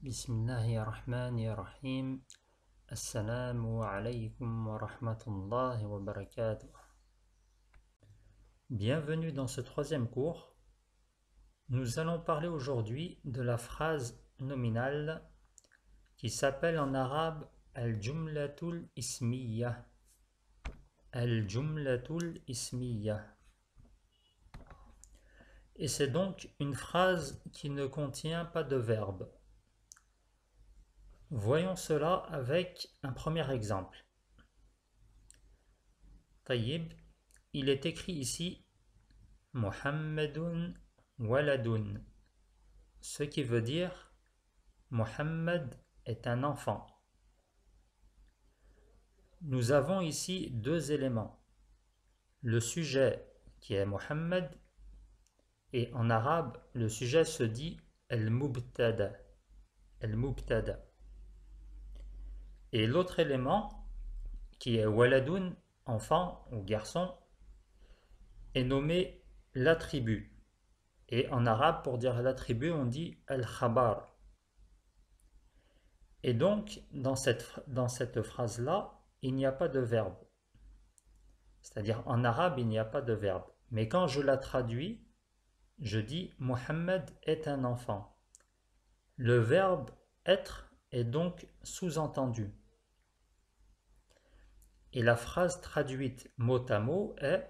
Bismillahirrahmanirrahim. Assalamu alaikum wa rahmatullahi wa barakatuh. Bienvenue dans ce troisième cours. Nous allons parler aujourd'hui de la phrase nominale qui s'appelle en arabe al-jumlatul ismiyya. Al-jumlatul ismiyya. Et c'est donc une phrase qui ne contient pas de verbe. Voyons cela avec un premier exemple. Tayyib, il est écrit ici Muhammadun waladun, ce qui veut dire Muhammad est un enfant. Nous avons ici deux éléments. Le sujet qui est Muhammad, et en arabe, le sujet se dit al-mubtada. Al-mubtada. Et l'autre élément, qui est waladun, enfant ou garçon, est nommé l'attribut. Et en arabe, pour dire l'attribut, on dit al-khabar. Et donc, dans cette phrase-là, il n'y a pas de verbe. C'est-à-dire, en arabe, il n'y a pas de verbe. Mais quand je la traduis, je dis « Muhammad est un enfant ». Le verbe « être » est donc sous-entendu. Et la phrase traduite mot à mot est,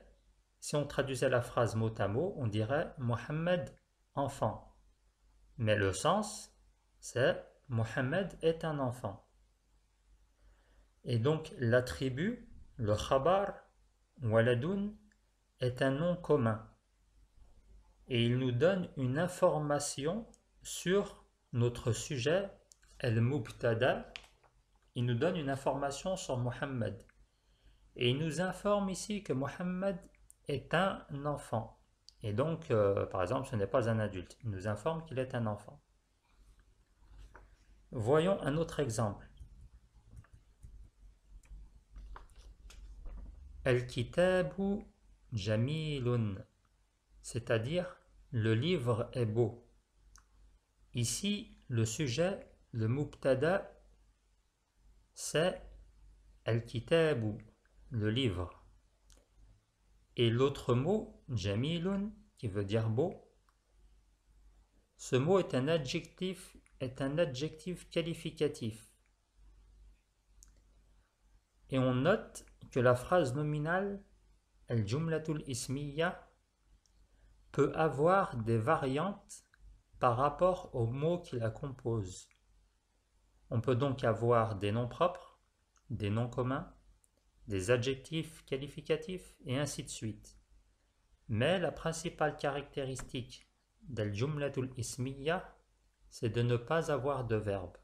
si on traduisait la phrase mot à mot, on dirait « Muhammad enfant ». Mais le sens, c'est « Muhammad est un enfant ». Et donc l'attribut, le khabar, waladun, est un nom commun. Et il nous donne une information sur notre sujet, al-mubtada. Il nous donne une information sur Muhammad. Et il nous informe ici que Muhammad est un enfant. Et donc, par exemple, ce n'est pas un adulte. Il nous informe qu'il est un enfant. Voyons un autre exemple. Al-kitabu jamilun, c'est-à-dire le livre est beau. Ici, le sujet, le mubtada, c'est al-kitabu, le livre. Et l'autre mot, jamilun, qui veut dire beau, ce mot est un adjectif qualificatif. Et on note que la phrase nominale, al-jumlatul ismiyya, peut avoir des variantes par rapport aux mots qui la composent. On peut donc avoir des noms propres, des noms communs, des adjectifs qualificatifs et ainsi de suite. Mais la principale caractéristique d'al-jumlatul ismiyya, c'est de ne pas avoir de verbe.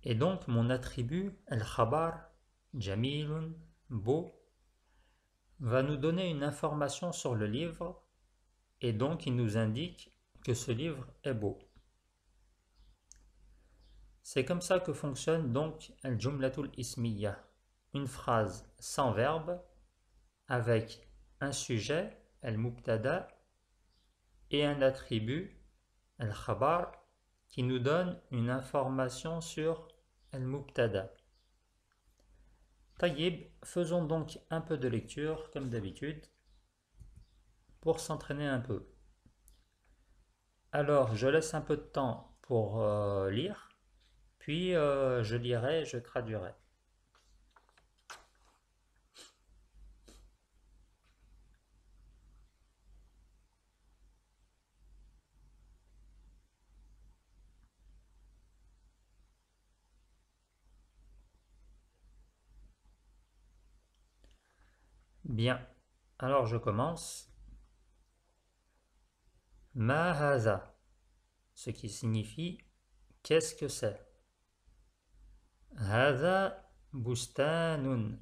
Et donc mon attribut, al-khabar, jamilun, beau, va nous donner une information sur le livre, et donc il nous indique que ce livre est beau. C'est comme ça que fonctionne donc al-jumlatul ismiyya, une phrase sans verbe, avec un sujet, al-mubtada, et un attribut, al-khabar, qui nous donne une information sur al-mubtada. Tayyib, faisons donc un peu de lecture, comme d'habitude, pour s'entraîner un peu. Alors, je laisse un peu de temps pour lire, puis je lirai, je traduirai. Bien, alors je commence. Ma haza, ce qui signifie qu'est-ce que c'est. Haza bustanun,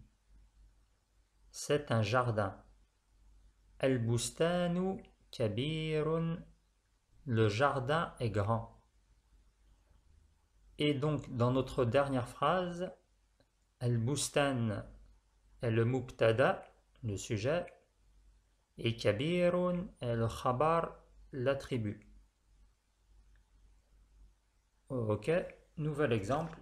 c'est un jardin. Al-bustanu kabirun, le jardin est grand. Et donc dans notre dernière phrase, al-bustan est le mubtada, le sujet, et kabirun est le khabar, l'attribut. Ok, nouvel exemple.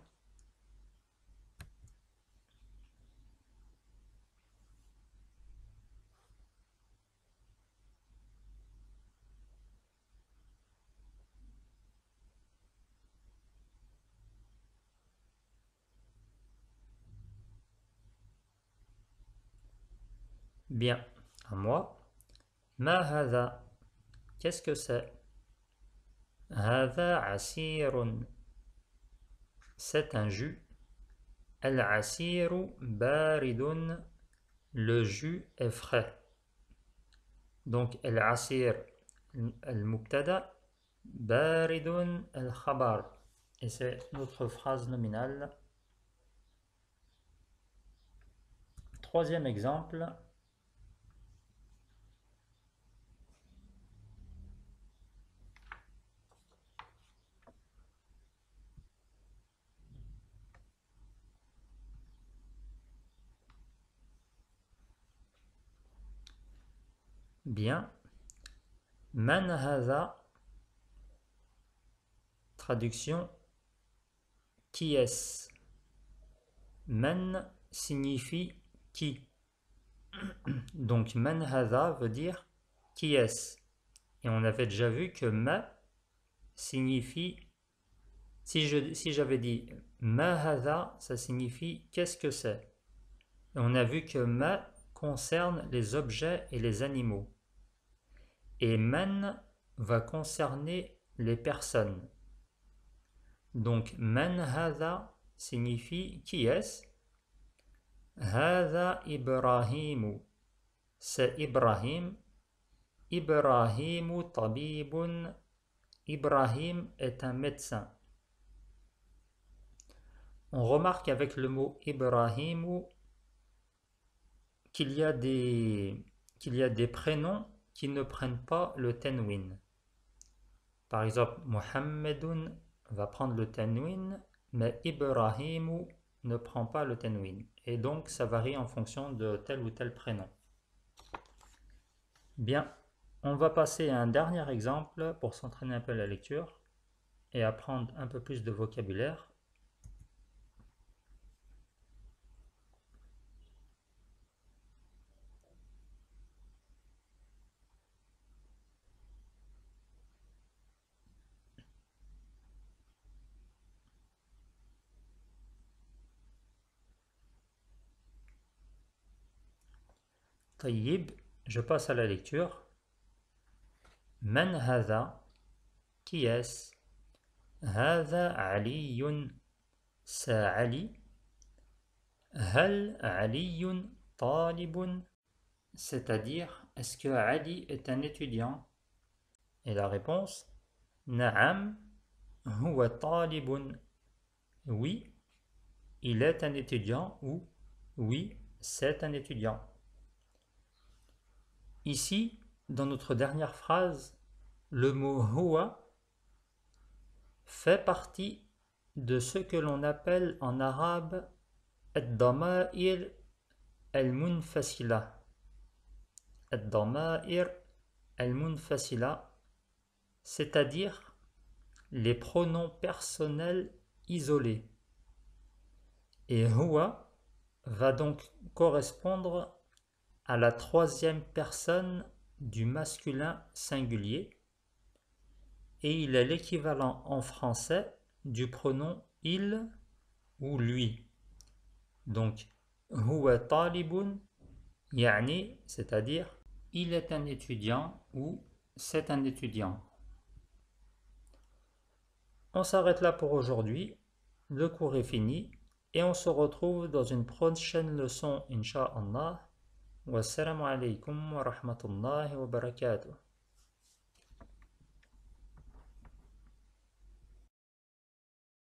Bien, à moi. Ma hada, qu'est-ce que c'est? Hada asirun, c'est un jus. Al asiru baridun, le jus est frais. Donc, al asir, al mubtada, baridun al khabar. Et c'est notre phrase nominale. Troisième exemple. Bien. Man hada, traduction, qui est-ce? Man signifie qui. Donc man hada veut dire qui est-ce? Et on avait déjà vu que ma signifie, si j'avais dit ma hada, ça signifie qu'est-ce que c'est? Et on a vu que ma concerne les objets et les animaux. Et man va concerner les personnes. Donc man hada signifie qui est-ce? Hada Ibrahimu, c'est Ibrahim. Ibrahimu tabibun, Ibrahim est un médecin. On remarque avec le mot Ibrahimu qu'il y a des prénoms qui ne prennent pas le tanwin. Par exemple, Muhammadun va prendre le tanwin, mais Ibrahimu ne prend pas le tanwin. Et donc, ça varie en fonction de tel ou tel prénom. Bien, on va passer à un dernier exemple pour s'entraîner un peu à la lecture et apprendre un peu plus de vocabulaire. Tayyib, je passe à la lecture. Man hada, qui est-ce? Hada Aliyun, c'est Ali. Hal Aliyun talibun, c'est-à-dire, est-ce que Ali est un étudiant? Et la réponse, Na'am huwa talibun. Oui, il est un étudiant ou oui, c'est un étudiant. Ici, dans notre dernière phrase, le mot huwa fait partie de ce que l'on appelle en arabe ad-dama'ir al-munfasila. Ad-dama'ir al-munfasila, c'est-à-dire les pronoms personnels isolés. Et huwa va donc correspondre à la troisième personne du masculin singulier et il est l'équivalent en français du pronom il ou lui. Donc, huwa talibun, yani, c'est-à-dire il est un étudiant ou c'est un étudiant. On s'arrête là pour aujourd'hui. Le cours est fini et on se retrouve dans une prochaine leçon, Inch'Allah. Wassalamu alaikum wa rahmatullahi wa barakatuh.